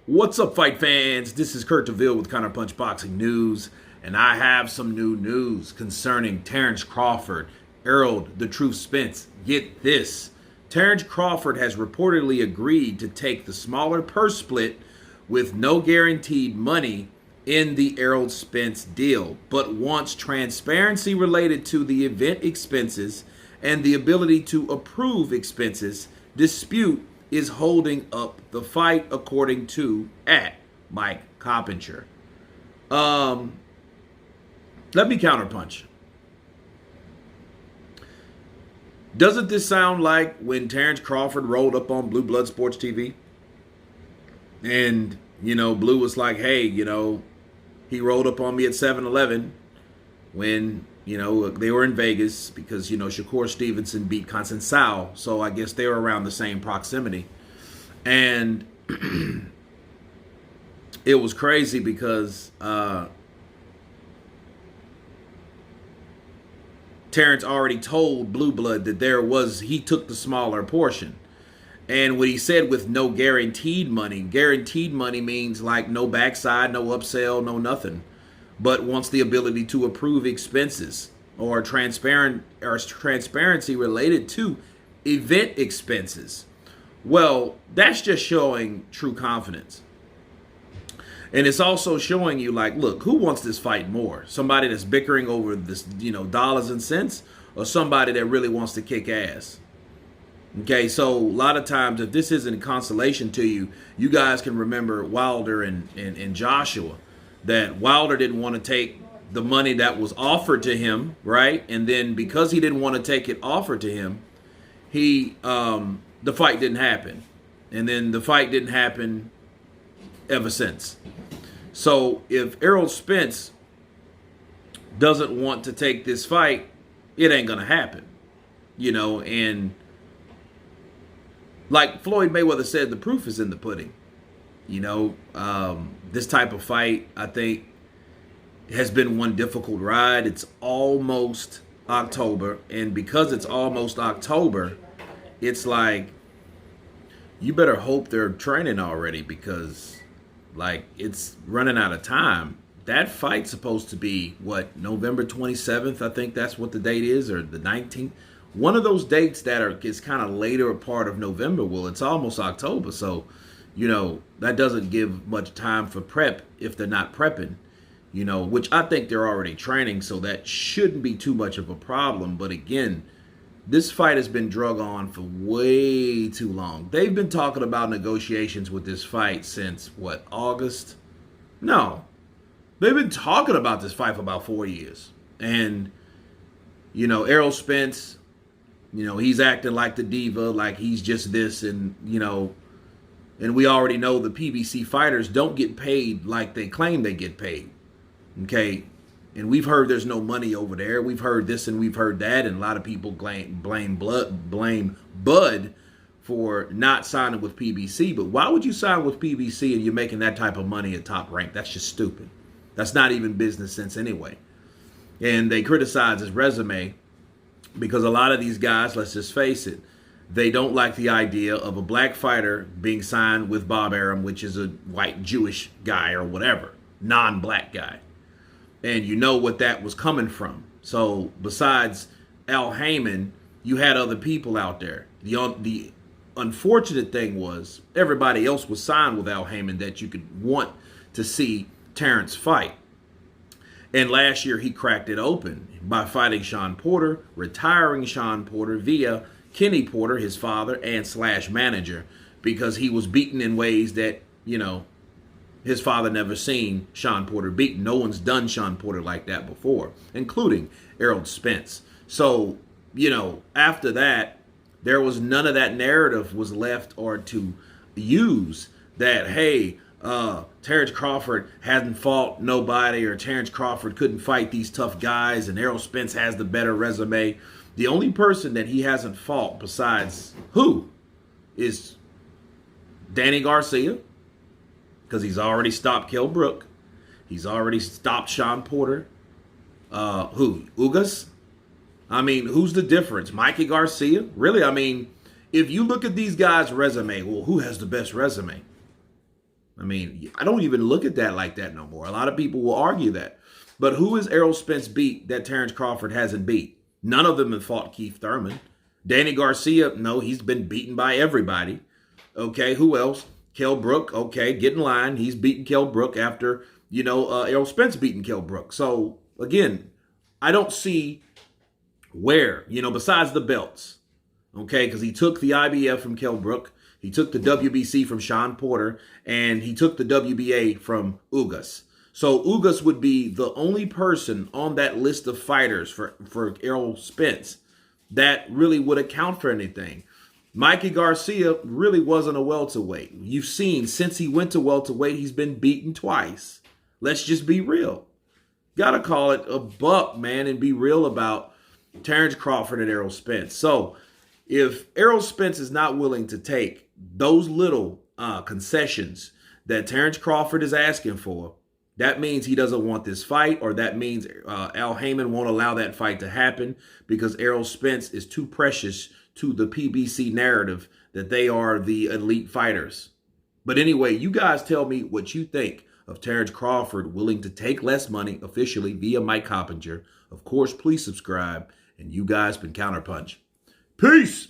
What's up, fight fans? This is Kurt DeVille with Counterpunch Boxing News, and I have some new news concerning Terence Crawford, Errol, the Truth Spence. Get this. Terence Crawford has reportedly agreed to take the smaller purse split with no guaranteed money in the Errol Spence deal, but wants transparency related to the event expenses and the ability to approve expenses. Dispute is holding up the fight, according to Mike Coppinger. Let me counterpunch. Doesn't this sound like when Terence Crawford rolled up on Blue Blood Sports TV? And, Blue was like, hey, he rolled up on me at 7-Eleven when, they were in Vegas because, Shakur Stevenson beat Conceição. So I guess they were around the same proximity. And it was crazy because Terence already told Blue Blood that he took the smaller portion. And what he said with no guaranteed money means like no backside, no upsell, no nothing. But wants the ability to approve expenses or transparency related to event expenses. Well, that's just showing true confidence. And it's also showing you, like, look, who wants this fight more? Somebody that's bickering over this, dollars and cents, or somebody that really wants to kick ass? Okay, so a lot of times, if this isn't a consolation to you, you guys can remember Wilder and Joshua. That Wilder didn't want to take the money that was offered to him, right? And then because he didn't want to take it offered to him, the fight didn't happen. And then the fight didn't happen ever since. So if Errol Spence doesn't want to take this fight, it ain't going to happen. And like Floyd Mayweather said, the proof is in the pudding. This type of fight, I think, has been one difficult ride. It's almost October. And because it's almost October, it's like, you better hope they're training already because, like, it's running out of time. That fight's supposed to be, November 27th? I think that's what the date is, or the 19th. One of those dates that is kind of later a part of November. Well, it's almost October, so, that doesn't give much time for prep if they're not prepping, which I think they're already training, so that shouldn't be too much of a problem. But again, this fight has been drug on for way too long. They've been talking about negotiations with this fight since, August? No. They've been talking about this fight for about 4 years. And, Errol Spence, he's acting like the diva, like he's just this, and, and we already know the PBC fighters don't get paid like they claim they get paid. Okay? And we've heard there's no money over there. We've heard this and we've heard that. And a lot of people blame Bud for not signing with PBC. But why would you sign with PBC and you're making that type of money at Top Rank? That's just stupid. That's not even business sense anyway. And they criticize his resume because a lot of these guys, let's just face it, they don't like the idea of a black fighter being signed with Bob Arum, which is a white Jewish guy or whatever, non-black guy. And you know what that was coming from. So besides Al Heyman, you had other people out there. The unfortunate thing was everybody else was signed with Al Heyman that you could want to see Terence fight. And last year he cracked it open by fighting Sean Porter, retiring Sean Porter via Kenny Porter, his father and / manager, because he was beaten in ways that, his father never seen Sean Porter beaten. No one's done Sean Porter like that before, including Errol Spence. So, after that, there was none of that narrative was left or to use that, hey, Terence Crawford hasn't fought nobody, or Terence Crawford couldn't fight these tough guys, and Errol Spence has the better resume. The only person that he hasn't fought besides who is Danny Garcia, because he's already stopped Kell Brook. He's already stopped Sean Porter. Who? Ugas? I mean, who's the difference? Mikey Garcia? Really? I mean, if you look at these guys' resume, well, who has the best resume? I mean, I don't even look at that like that no more. A lot of people will argue that. But who is Errol Spence beat that Terence Crawford hasn't beat? None of them have fought Keith Thurman. Danny Garcia, no, he's been beaten by everybody. Okay, who else? Kell Brook, okay, get in line. He's beaten Kell Brook after, Errol Spence beating Kell Brook. So, again, I don't see where, besides the belts, okay, because he took the IBF from Kell Brook, he took the WBC from Sean Porter, and he took the WBA from Ugas. So Ugas would be the only person on that list of fighters for Errol Spence that really would account for anything. Mikey Garcia really wasn't a welterweight. You've seen since he went to welterweight, he's been beaten twice. Let's just be real. Gotta call it a buck, man, and be real about Terence Crawford and Errol Spence. So if Errol Spence is not willing to take those little concessions that Terence Crawford is asking for, that means he doesn't want this fight, or that means Al Heyman won't allow that fight to happen because Errol Spence is too precious to the PBC narrative that they are the elite fighters. But anyway, you guys tell me what you think of Terence Crawford willing to take less money officially via Mike Coppinger. Of course, please subscribe. And you guys been Counterpunch. Peace!